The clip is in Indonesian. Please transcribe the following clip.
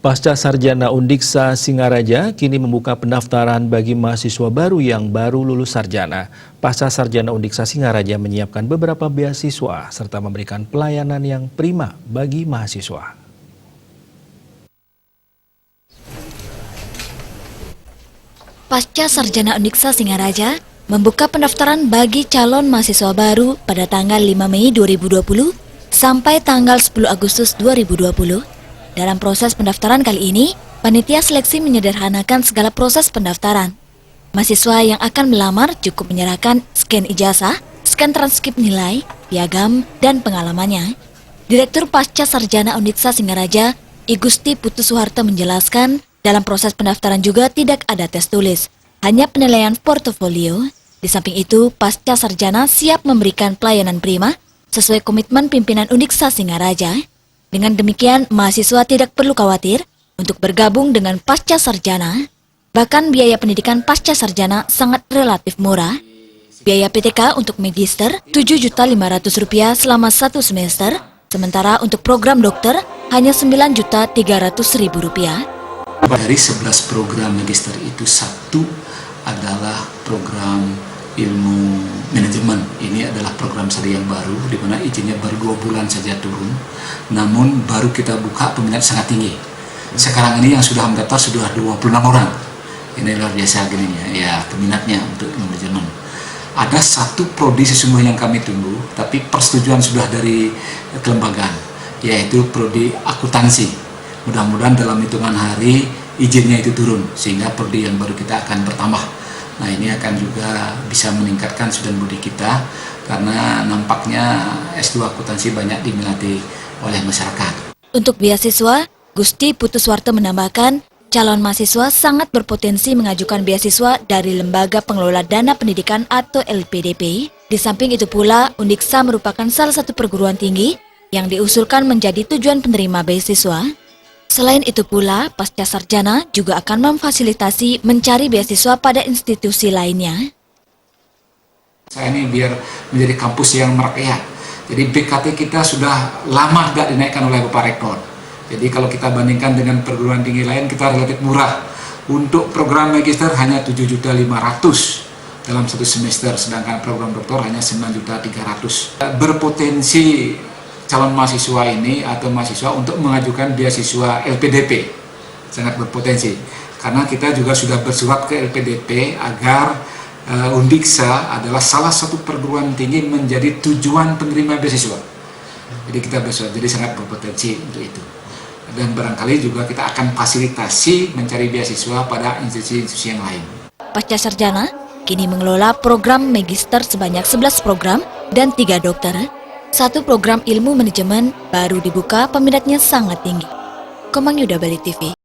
Pasca Sarjana Undiksa Singaraja kini membuka pendaftaran bagi mahasiswa baru yang baru lulus sarjana. Pasca Sarjana Undiksa Singaraja menyiapkan beberapa beasiswa serta memberikan pelayanan yang prima bagi mahasiswa. Pasca Sarjana Undiksa Singaraja membuka pendaftaran bagi calon mahasiswa baru pada tanggal 5 Mei 2020 sampai tanggal 10 Agustus 2020. Dalam proses pendaftaran kali ini, panitia seleksi menyederhanakan segala proses pendaftaran. Mahasiswa yang akan melamar cukup menyerahkan scan ijazah, scan transkrip nilai, piagam, dan pengalamannya. Direktur Pasca Sarjana Undiksa Singaraja, I Gusti Putu Soeharto menjelaskan, dalam proses pendaftaran juga tidak ada tes tulis, hanya penilaian portofolio. Di samping itu, Pasca Sarjana siap memberikan pelayanan prima sesuai komitmen pimpinan Undiksa Singaraja. Dengan demikian, mahasiswa tidak perlu khawatir untuk bergabung dengan Pasca Sarjana. Bahkan biaya pendidikan Pasca Sarjana sangat relatif murah. Biaya PTK untuk Magister Rp7.500.000 selama 1 semester, sementara untuk program dokter hanya Rp9.300.000. Dari 11 program Magister itu, satu adalah program ilmu manajemen. Ini adalah program studi yang baru, di mana izinnya baru 2 bulan saja turun, namun baru kita buka peminat sangat tinggi. Sekarang ini yang sudah mendaftar sudah 26 orang. Ini luar biasa gininya, ya peminatnya untuk manajemen. Ada satu prodi sesungguhnya yang kami tunggu, tapi persetujuan sudah dari kelembagaan, yaitu prodi akuntansi. Mudah-mudahan dalam hitungan hari izinnya itu turun, sehingga prodi yang baru kita akan bertambah. Nah, ini akan juga bisa meningkatkan sudut budi kita, karena nampaknya S2 akuntansi banyak diminati oleh masyarakat. Untuk beasiswa, Gusti Putu Soeharto menambahkan, calon mahasiswa sangat berpotensi mengajukan beasiswa dari Lembaga Pengelola Dana Pendidikan atau LPDP. Di samping itu pula, Undiksa merupakan salah satu perguruan tinggi yang diusulkan menjadi tujuan penerima beasiswa. Selain itu pula, Pasca Sarjana juga akan memfasilitasi mencari beasiswa pada institusi lainnya. Saya ini biar menjadi kampus yang merakyat. Jadi BKT kita sudah lama tidak dinaikkan oleh Bapak Rektor. Jadi kalau kita bandingkan dengan perguruan tinggi lain, kita relatif murah. Untuk program Magister hanya Rp7.500.000 dalam 1 semester, sedangkan program doktor hanya Rp9.300.000. Berpotensi calon mahasiswa ini atau mahasiswa untuk mengajukan beasiswa LPDP sangat berpotensi, karena kita juga sudah bersurat ke LPDP agar Undiksa adalah salah satu perguruan tinggi menjadi tujuan penerima beasiswa. Jadi kita bersurat, jadi sangat berpotensi untuk itu. Dan barangkali juga kita akan fasilitasi mencari beasiswa pada institusi-institusi yang lain. Pasca Sarjana kini mengelola program Magister sebanyak 11 program dan 3 dokter. 1 program ilmu manajemen baru dibuka, peminatnya sangat tinggi. Komang Yuda, Bali TV.